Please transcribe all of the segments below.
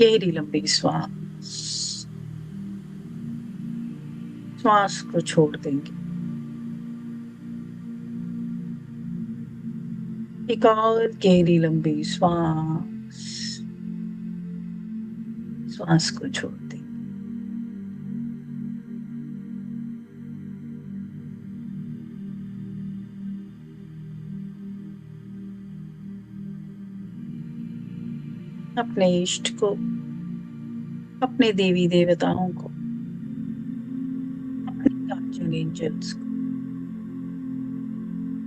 गहरी लंबी श्वास को छोड़ देंगे। एक और गहरी लंबी श्वास को छोड़ देंगे। अपने इष्ट को, अपने देवी देवताओं को, अपने गार्जियन एंजल्स को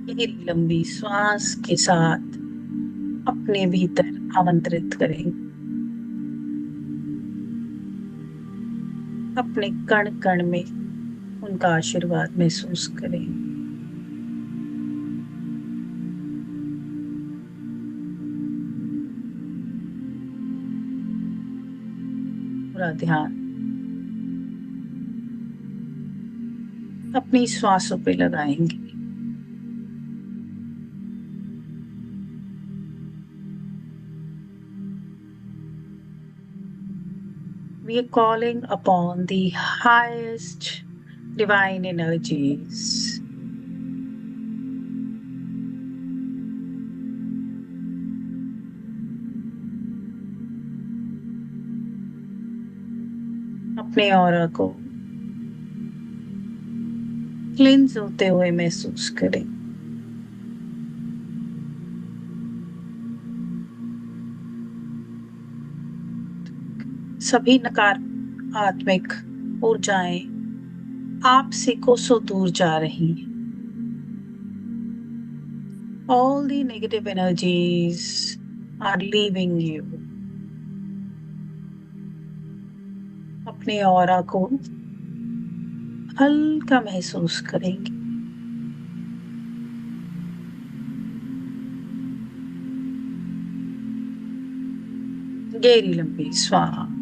गहरी लंबी श्वास के साथ अपने भीतर आमंत्रित करें। अपने कण कण में उनका आशीर्वाद महसूस करें। पूरा ध्यान अपनी श्वासों पे लगाएंगे। We are calling upon the highest divine energies. अपने ऑरा को क्लींस होते हुए महसूस करें। सभी नकारात्मक ऊर्जाएं आपसे कोसों दूर जा रही हैं। All the negative energies are leaving you. अपने ऑरा को हल्का महसूस करेंगे। गहरी लंबी श्वास।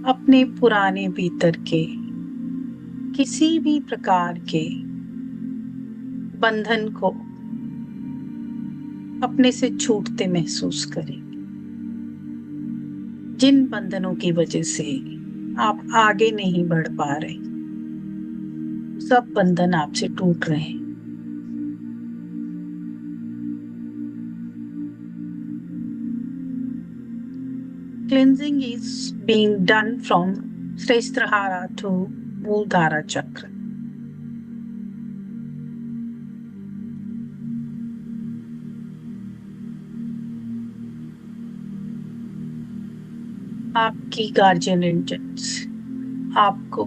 अपने पुराने भीतर के किसी भी प्रकार के बंधन को अपने से छूटते महसूस करें। जिन बंधनों की वजह से आप आगे नहीं बढ़ पा रहे, सब बंधन आपसे टूट रहे हैं। Cleansing is being done from Sreshtrahara to Mooladhara Chakra. आपकी गार्जियन एंजल्स आपको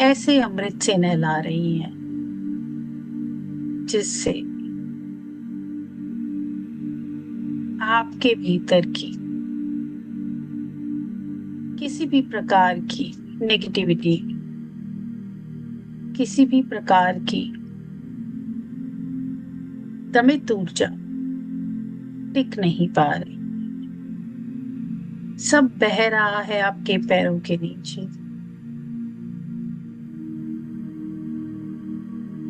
ऐसे अमृत से नहला रही हैं जिससे आपके भीतर की किसी भी प्रकार की नेगेटिविटी, किसी भी प्रकार की दमित ऊर्जा टिक नहीं पा रही। सब बह रहा है आपके पैरों के नीचे।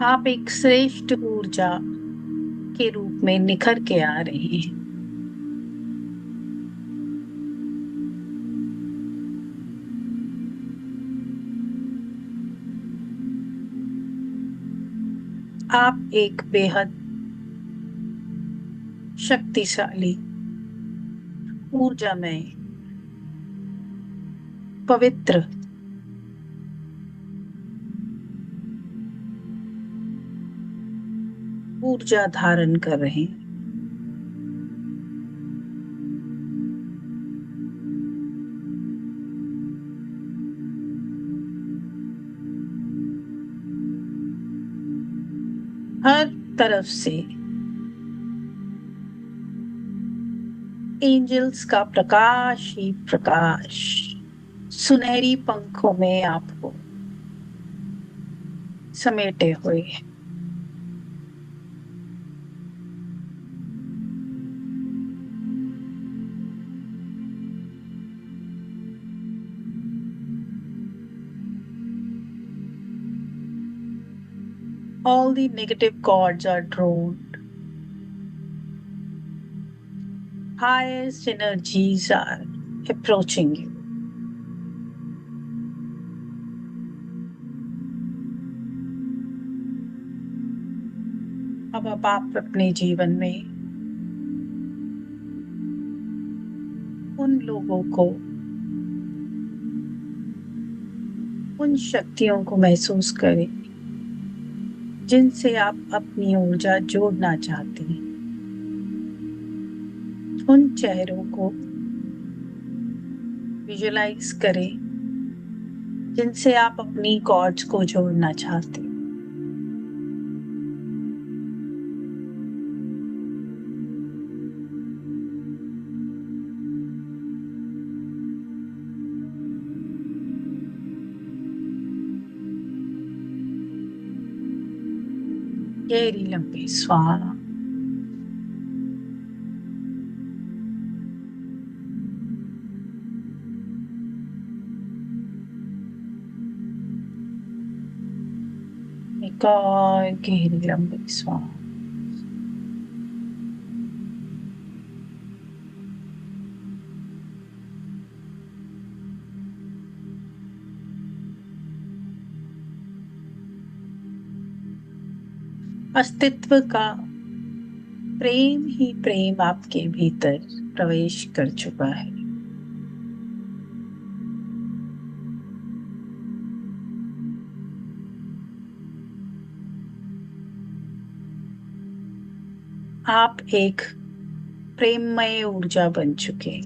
आप एक श्रेष्ठ ऊर्जा के रूप में निखर के आ रहे हैं। आप एक बेहद शक्तिशाली, ऊर्जामय, पवित्र ऊर्जा धारण कर रहे हैं। हर तरफ से एंजल्स का प्रकाश ही प्रकाश सुनहरी पंखों में आपको समेटे हुए है। All the negative chords are drawn. Highest energies are approaching you. अब आप अपने जीवन में उन लोगों को, उन शक्तियों को महसूस करें जिनसे आप अपनी ऊर्जा जोड़ना चाहते हैं। उन चेहरों को विजुलाइज करें जिनसे आप अपनी कॉर्ड्स को जोड़ना चाहते हैं। गहरी लंबी श्वास। एक और गहरी लंबी श्वास। अस्तित्व का प्रेम ही प्रेम आपके भीतर प्रवेश कर चुका है। आप एक प्रेममय ऊर्जा बन चुके।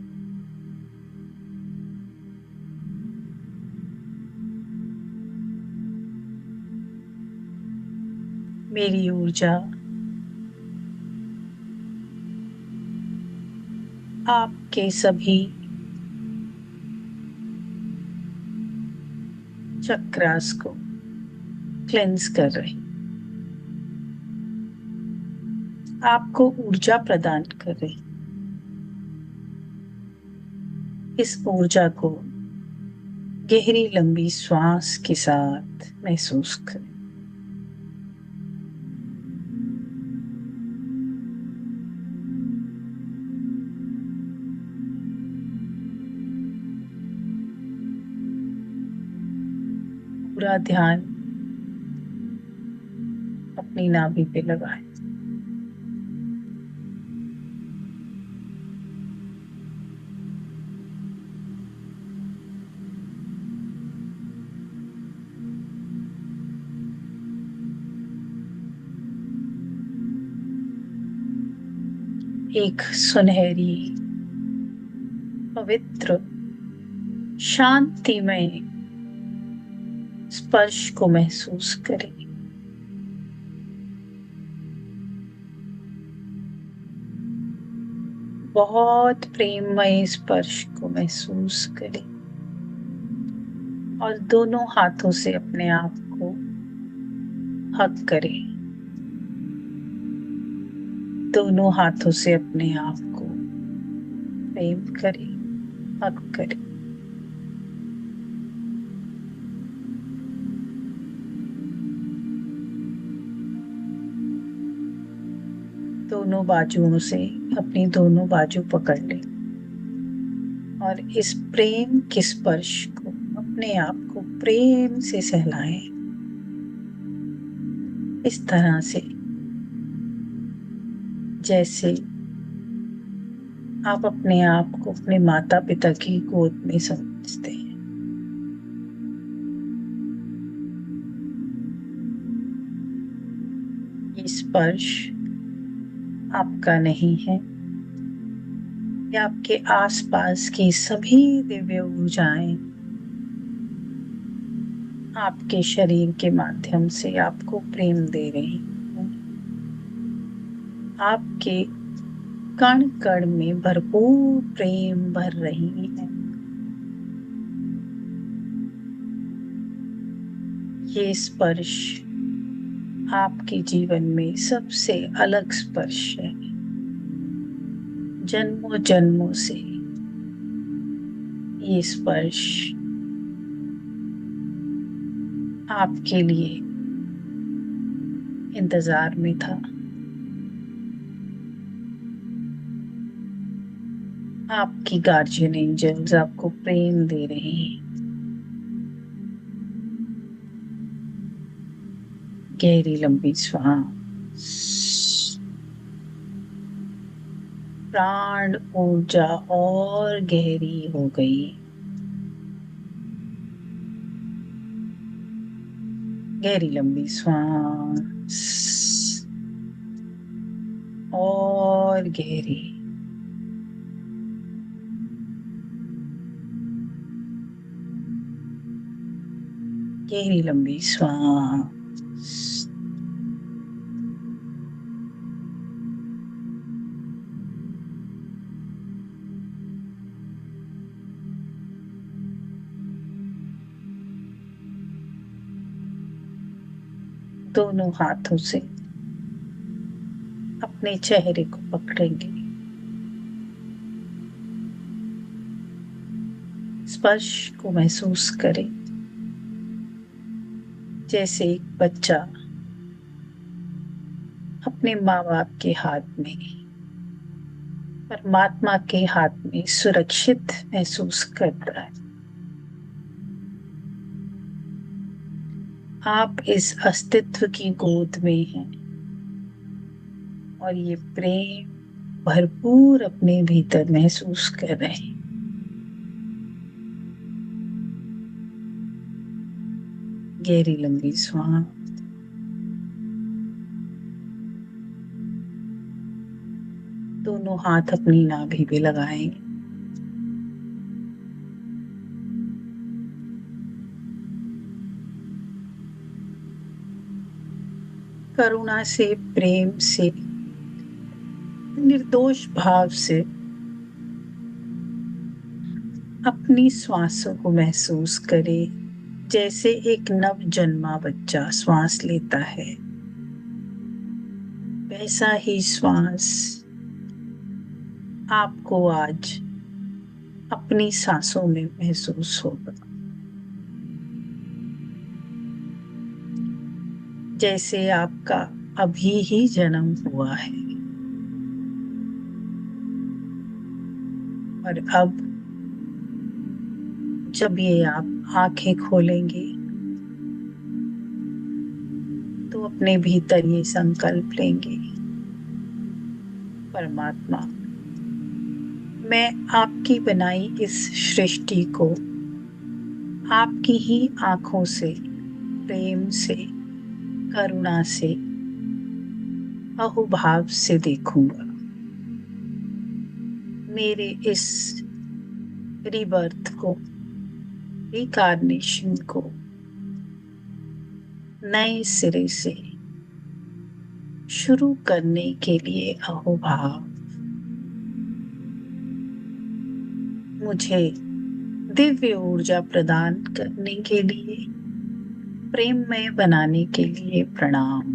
मेरी ऊर्जा आपके सभी चक्रास को क्लेंस कर रही, आपको ऊर्जा प्रदान कर रही। इस ऊर्जा को गहरी लंबी श्वास के साथ महसूस करें। पूरा ध्यान अपनी नाभि पे लगाएं। एक सुनहरी, पवित्र, शांतिमय स्पर्श को महसूस करें। बहुत प्रेममय स्पर्श को महसूस करें और दोनों हाथों से अपने आप को हग करें। दोनों हाथों से अपने आप को प्रेम करें, हग करें। दोनों बाजुओं से अपनी दोनों बाजू पकड़ लें और इस प्रेम के स्पर्श को अपने आप को प्रेम से सहलाएं। इस तरह से जैसे आप अपने आप को अपने माता पिता की गोद में समझते हैं। ये स्पर्श आपका नहीं है, ये आपके आसपास की सभी दिव्य ऊर्जाएं आपके शरीर के माध्यम से आपको प्रेम दे रही हैं। आपके कण कण में भरपूर प्रेम भर रही है। ये स्पर्श आपके जीवन में सबसे अलग स्पर्श है। जन्मों जन्मों से ये स्पर्श आपके लिए इंतजार में था। आपकी गार्जियन एंजल्स आपको प्रेम दे रहे हैं। गहरी लंबी सांस। प्राण ऊर्जा और गहरी हो गई। गहरी लंबी सांस और गहरी। गहरी लंबी सांस। दोनों हाथों से अपने चेहरे को पकड़ेंगे। स्पर्श को महसूस करें, जैसे एक बच्चा अपने माँ बाप के हाथ में, परमात्मा के हाथ में सुरक्षित महसूस करता है। आप इस अस्तित्व की गोद में हैं और ये प्रेम भरपूर अपने भीतर महसूस कर रहे हैं। गहरी लंबी सांस। दोनों हाथ अपनी नाभि पे लगाएं। करुणा से, प्रेम से, निर्दोष भाव से अपनी श्वासों को महसूस करें, जैसे एक नव जन्मा बच्चा श्वास लेता है। वैसा ही श्वास आपको आज अपनी सांसों में महसूस होगा, जैसे आपका अभी ही जन्म हुआ है। और अब जब ये आप आंखें खोलेंगे तो अपने भीतर ये संकल्प लेंगे, परमात्मा, मैं आपकी बनाई इस सृष्टि को आपकी ही आंखों से, प्रेम से, करुणा से, अहोभाव से देखूंगा। मेरे इस रिबर्थ को, रिकार्नेशन को नए सिरे से शुरू करने के लिए अहोभाव मुझे दिव्य ऊर्जा प्रदान करने के लिए, प्रेममय बनाने के लिए प्रणाम।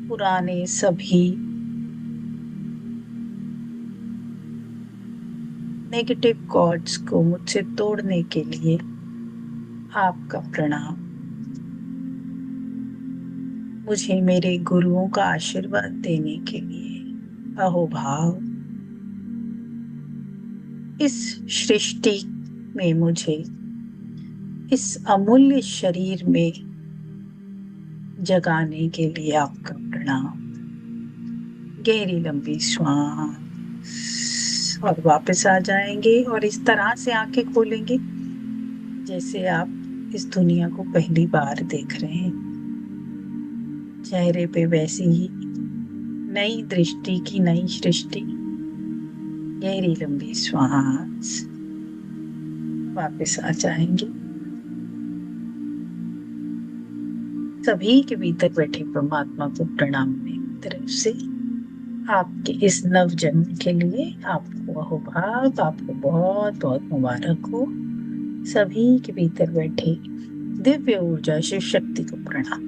पुराने सभी नेगेटिव कॉर्ड्स को मुझसे तोड़ने के लिए आपका प्रणाम। मुझे मेरे गुरुओं का आशीर्वाद देने के लिए अहोभाव। इस सृष्टि में मुझे इस अमूल्य शरीर में जगाने के लिए आपका प्रणाम। गहरी लंबी श्वास और वापस आ जाएंगे और इस तरह से आंखें खोलेंगे जैसे आप इस दुनिया को पहली बार देख रहे हैं। चेहरे पे वैसी ही नई दृष्टि की नई सृष्टि। गहरी लंबी श्वास, वापस आ जाएंगे। सभी के भीतर बैठे परमात्मा को प्रणाम मेरी तरफ से। आपके इस नव जन्म के लिए आपको अहोभाव, आपको बहुत बहुत मुबारक हो। सभी के भीतर बैठे दिव्य ऊर्जा शिव शक्ति को प्रणाम।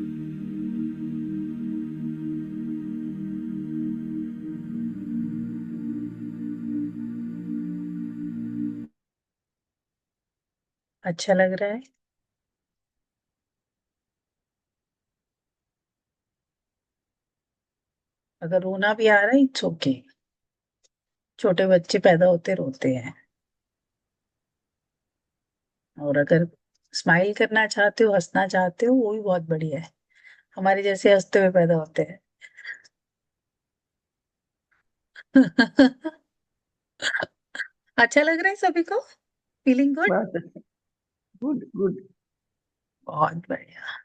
अच्छा लग रहा है? अगर रोना भी आ रहा है, इट्स ओके। छोटे बच्चे पैदा होते रोते हैं। और अगर स्माइल करना चाहते हो, हंसना चाहते हो, वो भी बहुत बढ़िया है। हमारे जैसे हंसते हुए पैदा होते हैं। अच्छा लग रहा है सभी को? Feeling good? बहुत अच्छा। Good good. बहुत बढ़िया।